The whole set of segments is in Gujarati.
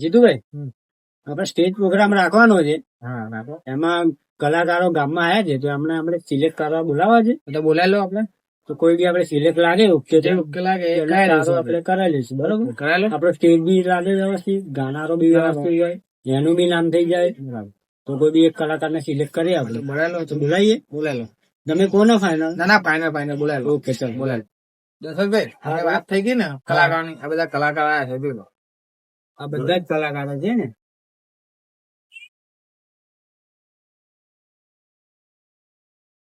જીતુભાઈ આપણે સ્ટેજ પ્રોગ્રામ રાખવાનો છે, હા રાખો. એમાં કલાકારો ગામમાં આવ્યા છે, તો એમને આપણે સિલેક્ટ કરવા બોલાવવા છે. તો બોલાવી લો આપણે. તો કોઈ બી આપણે સિલેક્ટ લાગે ઓકે છે, ઓકે લાગે એ એટલે કરાવી સારું લઈશું આપણે કરાવી લઈશું. બરોબર, કરાવી લો. આપણો સ્ટેજ બી લાગે વ્યવસ્થિત, ગાનારો બી વ્યવસ્થિત હોય, એનું બી નામ થઈ જાય. તો કોઈ બી એક કલાકારને સિલેક્ટ કરીએ આપણે. બોલાવી લો તો બોલાવીએ. બોલાવી લો. તમે કોને ફાઇનલ? ના ના ફાઇનલ બોલાવી લો. ઓકે ચાલ બોલાવી લો. દશરથભાઈ આપણે વાત થઈ ગઈ ને કલાકારની, આ બધા કલાકાર આવ્યા છે જોઈ લો. આ બધા જ કલાકારો છે ને.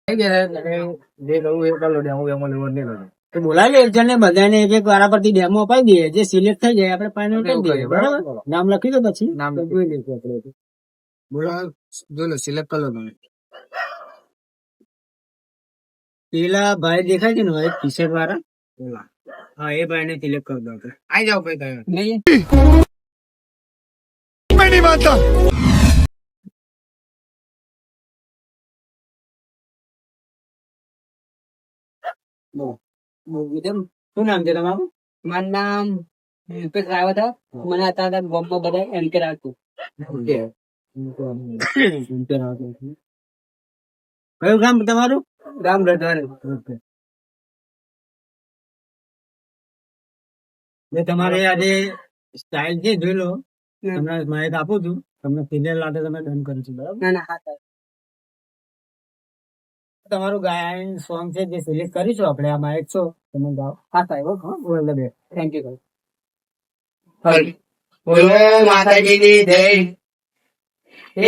થઈ ગયા છે. જે કરવું એ કરી લો. ડેમો બેમો લેવો નહીં લેવો. તો બોલાવી લે એક જણને, બધાને એક એક વારા પરથી ડેમો અપાઈ દઈએ. જે સિલેક્ટ થઈ જાય આપણે ફાઇનલ કરી દઈએ. બરાબર, નામ લખી દો પછી નામ તો જોઈ લઈશું આપણે. બોલો જોઈ લો સિલેક્ટ કરી લો તમે. પેલા ભાઈ દેખાય છે ને ભાઈ ટી શર્ટ વાળા, હા એ ભાઈ ને સિલેક્ટ કરી દો આપણે. આઈ જાઓ ભાઈ તમે. નહીં मैं नहीं मानता। શું નામ છે તમારું? મારું નામ રૂપેશ રાવત છે. મને અત્યારે ગામમાં બધા એમ કે રાખતું. કયું ગામ તમારું? રામ રધવાણી. ઓકે. તમારે આજે સ્ટાઇલ છે જોઈ લો, તમને માહિતી આપું છું. તમને ફિનેલ લાગે તમે ડન કરીશું. બરાબર, ના ના હા સર. તમારું ગાયન સોંગ છે જે સિલેક્ટ કરીશું આપણે. આ માઇક છો તમે ગાઓ. હા સાહેબ. બોલો બે. Thank you. બોલો માતાજીની જય. એ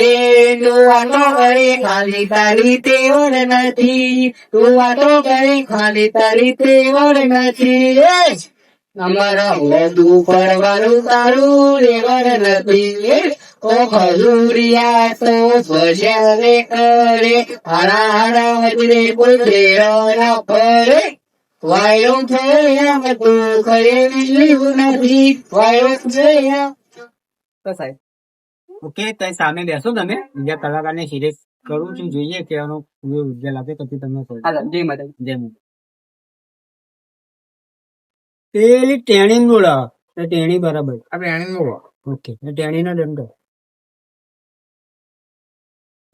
તું વાતો કરી ખાલી તારી તેવડ નથી. તું વાતો કરી ખાલી તારી તેવડ નથી. અમારા બધું કરવાનું તારું રેવડ નથી. ઓ ખજૂરિયા તો સ્વજાને કરે. હારા હારા વજરે કોઈ ફેરો ના પડે. વાયો છે એમ તું ખરેલી નથી. વાયો છે એમ. તો સાહેબ ઓકે, તો સામે બેસો તમે. બીજા કલાકારને સિલેક્ટ કરું છું, જોઈએ કે એનો ઉજ્જવલ આપે પછી તમને કહું. હા સર. જય માતા. જેમ પેલી ટેણી બોલાવો. ટેણી બરાબર. આપણે આની બોલો. ઓકે, ટેણી નો દંડો.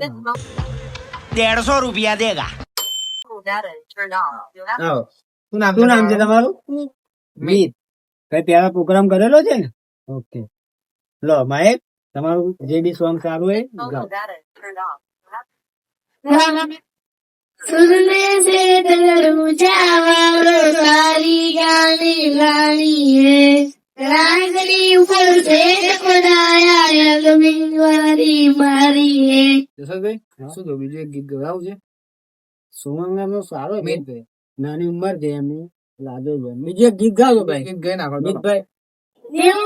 150 रुपया देगा। આવો. શું નામ છે તમારું? મીત. કઈ પેલા પ્રોગ્રામ કરેલો છે ને? ઓકે, લો માહિક તમારું જે બી સોંગ સારું હોય ગાઓ. सुनने से दिल मुझावारो सारी गानी गानी है रागनी ऊपर से खुदाया रगमी वारी मारी है. જસવંતભાઈ શું તો બીજું એક ગીત ગવાવું છે. સોંગ એમનો સારો છે. મીતભાઈ નાની ઉંમર છે એમની, લાગે છે. બીજું એક ગીત ગાજો ભાઈ. ગીત ગાઈ નાખો. મિતભાઈ दिल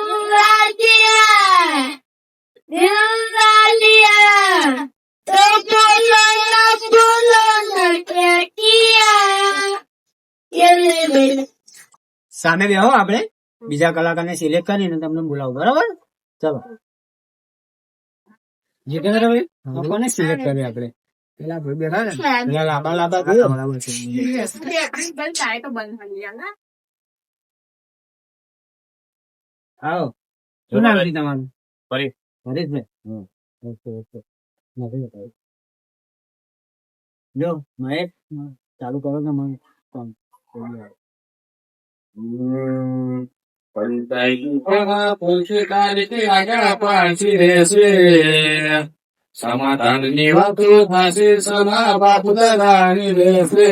वालिया तो बोलो ना क्या किया ये સામે બેહો, આપણે બીજા કલાકારને સિલેક્ટ કરીને તમને બોલાવો. બરાબર, ચલો. જીતેન્દ્રભાઈ કોને સિલેક્ટ કરીએ આપણે? પેલા ભાઈ બેઠા ને પેલા લાંબા લાંબા હા, કયો? બરાબર છે. આવો. શું નામ છે તમારું? પરેશ. પરેશભાઈ. Okay okay. નથી બતાવ્યું. જો મહેક ચાલુ કરો કે મને કોણ? સમાધાનની વાતો થશે સમા બાપુ દાદાની રહેશે.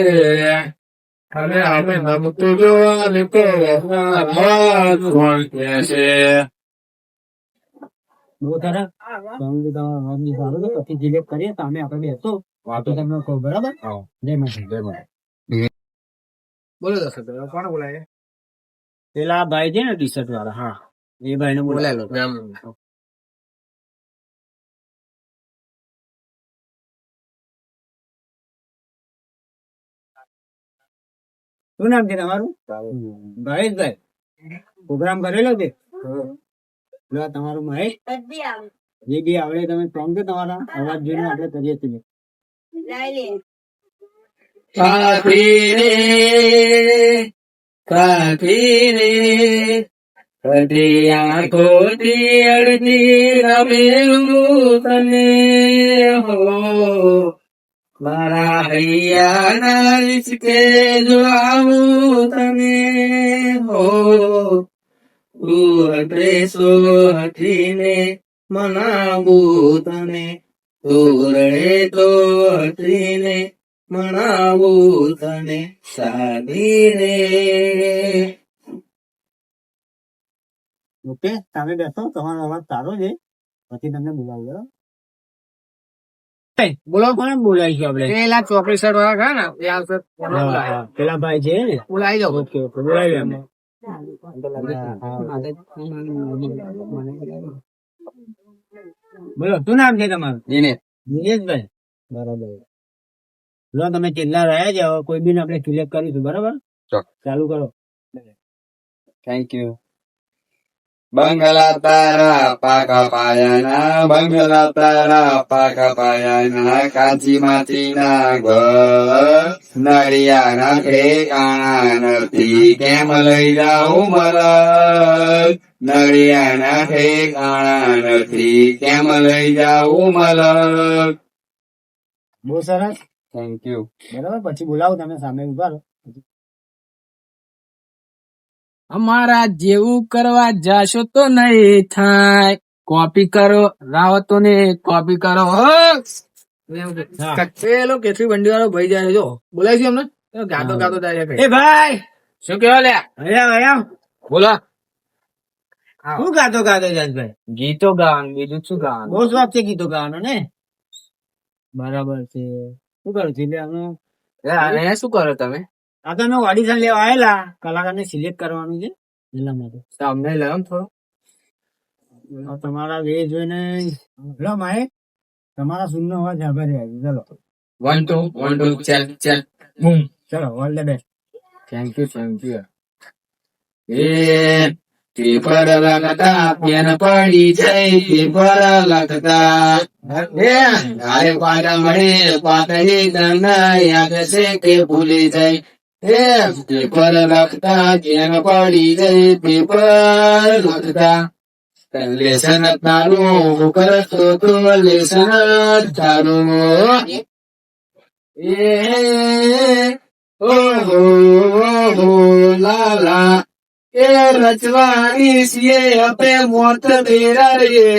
અને આપણે નમતું જોવાની કોણ કહેશે. બહુ ખરા સોંગ બી તમારો અવાજ બી સારો છે. પછી સિલેક્ટ કરીએ સામે આપણે બેસો વાતો તમને કહો. બરાબર, જય માતા. જય માતા. બોલો દર્શક કોણ બોલાય? પેલા ભાઈ છે ને ટી શર્ટ વાળા, હા એ ભાઈ ને બોલાય બોલાય. લો. શું નામ છે તમારું? ભાવેશભાઈ. પ્રોગ્રામ કરેલો છે? લો તમારું મહેશ. જે બી આવડે તમે સોંગ છે તમારા અવાજ જોઈને આપણે કરીએ છીએ. કાફી રે અડધી આંખોથી અડધી રમેલું તને હો મારા હૈયાના ઈશ્કે જોડાવું તને હો ડ્રેસો હઠીને મનાવું તને રડે તો હઠીને મનાવું તને સાદી રે. ઓકે, તમે બેસો, તમારો અવાજ સારો છે, પછી તમને બોલાવું. બોલો, કોને બોલાવીશું આપણે? પેલા ચોકડી સાઈડ વાળા ખરા ને એ આવશે પેલા ભાઈ છે ને, બોલાવી દો. ઓકે ઓકે, બોલાવી એમને. બોલો, શું નામ છે તમારું? દિનેશભાઈ. બરાબર. જો તમે કેટલા રહ્યા છે, હવે કોઈ બી આપણે સિલેક્ટ કરીશું. બરાબર, ચાલુ કરો. Thank you. બંગલા તારા પાકા પાયાના, બંગલા તારા પાકા પાયાના, કાચી માટીના ઘર નળિયાના ઠેકાણા નથી, કેમ લઈ જાઉં મરદ નળિયાના ઠેકાણા નથી, કેમ લઈ જાઉં મરદ. બહુ સરસ. Thank you. બરાબર, પછી બોલાવો, તમે સામે ઉભા રહો. અમારા જેવું કરવા જાશો તો નહીં થાય, કોપી કરો રાવતો ને કોપી કરો. કચેલો કેસરી બંડી વાળો ભાઈ જાય જો બોલાય અમને ગાતો ગાતો જાય. એ ભાઈ, શું કેવા લે? અહીંયા બોલો. શું ગાતો ગાતો જસભાઈ? ગીતો ગાવાનું, બીજું શું ગાવાનું? બહુ શોખ છે ગીતો ગાવાનો ને? બરાબર છે. શું કરું છું? અને શું કરો તમે? આ તો અમે ઓડિશન લેવા આવેલા, કલાકારને સિલેક્ટ કરવાનું છે એટલા માટે. અમને લેવો થોડો તમારા વે જોઈને લો માએ તમારા સુનનો અવાજ આભાર આવ્યો. ચલો 1 2 1 2 ચાલ ચાલ બૂમ. ચલો, all the best. Thank you thank you. A paper લખતા પેન પડી જાય, પેપર લખતા અરે પાડા મળે પાતળી દના યાદ છે કે ભૂલી જાય. પેપર લખતા પેન પડી જાય, પેપર લખતા લેસન તારું કરતો તો લેસન તારું. એ ઓહો લાલા એ રજવાણી છીએ અમે મોત બેરા રહીએ,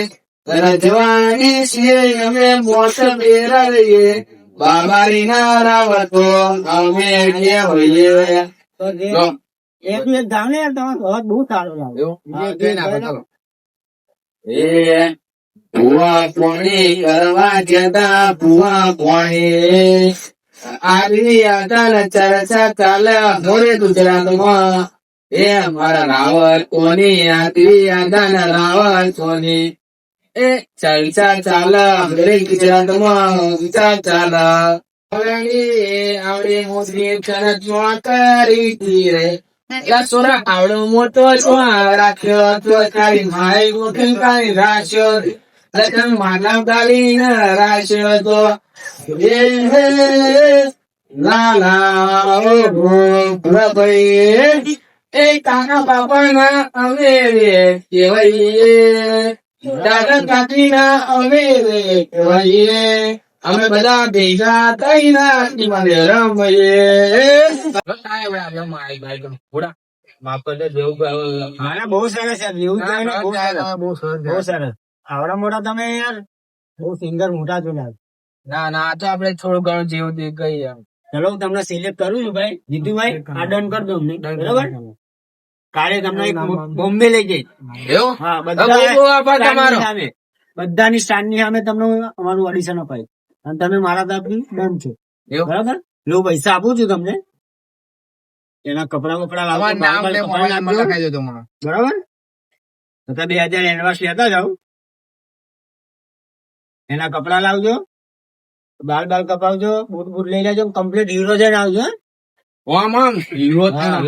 રજવાણી છીએ અમે મોત બેરા રહીએ, બાબારી ના રાવતો અમે કે હોઈએ. તો એક મિનિટ જાવ ને યાર, તમારો અવાજ બહુ સારો લાગે. એ ભુવા કોણી કરવા જતા ભુવા કોણી આવી આદાન ચર્ચા ચાલે મોરે ગુજરાતમાં. એ મારા રાવણ કોની આદરી આદાન રાવણ કોની એ ચર્ચા ચાલે મોરે ગુજરાતમાં ચાલે. આવડે મોટી ચરચમાં કરી રે સોરા આવડો મોટો રાખ્યો તો તારી માય મોટી કાઈ રાખ્યો લખન માનવ ગાલી રાખ્યો તો લાલા ભાઈ એ કાકા બાપા ના અમે રે કેવાઈએ, દાદા કાકી ના અમે રે કેવાઈએ, અમે બધા ભેગા થઈને રમીએ. બહુ સરસ યાર, જેવું જ થાય ને બહુ સરસ. બહુ સરસ. આવડા મોટા તમે યાર બહુ સિંગર મોટા છો યાર. ના ના આ તો આપડે થોડું ઘણું જેવું દે ગઈ એમ. ચલો, હું તમને સિલેક્ટ કરું છું ભાઈ. જીતુભાઈ, આ ડન કરી દો અમને. બરાબર, કાલે તમને એક બોમ્બે લઈ જઈશ. એવું? હા, બહુ આભાર તમારો. બધાની સ્ટાન્ડ ની સામે તમને અમારું ઓડિશન અપાય અને તમે મારા તરફથી ડન છો. એવું? બરાબર, જો પૈસા આપું છું તમને, એના કપડા વપડા લાવો, બરાબર? તો 2000 એડવાન્સ લેતા જાઓ, એના કપડા લાવજો, બાલ કપાવજો, બૂટ બૂટ લઈ લેજો, કમ્પ્લીટ હીરો જઈને આવજો.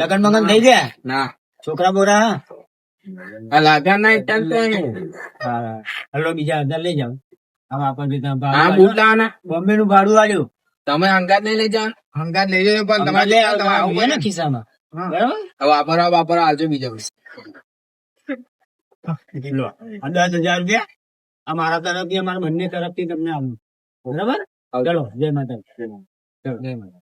લગન મગન થઈ ગયા? ના છોકરા બોરા? લાગ્યા નહીં હા, હલો, બીજા 1000 લઈ જાઓ. હવે આપણને હા બૂટ લાવવાના. બોમ્બે નું ભાડું આવ્યું, તમે હંગાત નહીં લઈ જાઓ. હંગાત લઈ જાઓ પણ તમારે ખિસ્સામાં. બરાબર, હવે વાપરવા આવજો બીજા લો આ 10,000 રૂપિયા આ મારા તરફથી અમારા બંને તરફથી તમને આપું બરાબર ચલો જય માતા ચલો જય માતા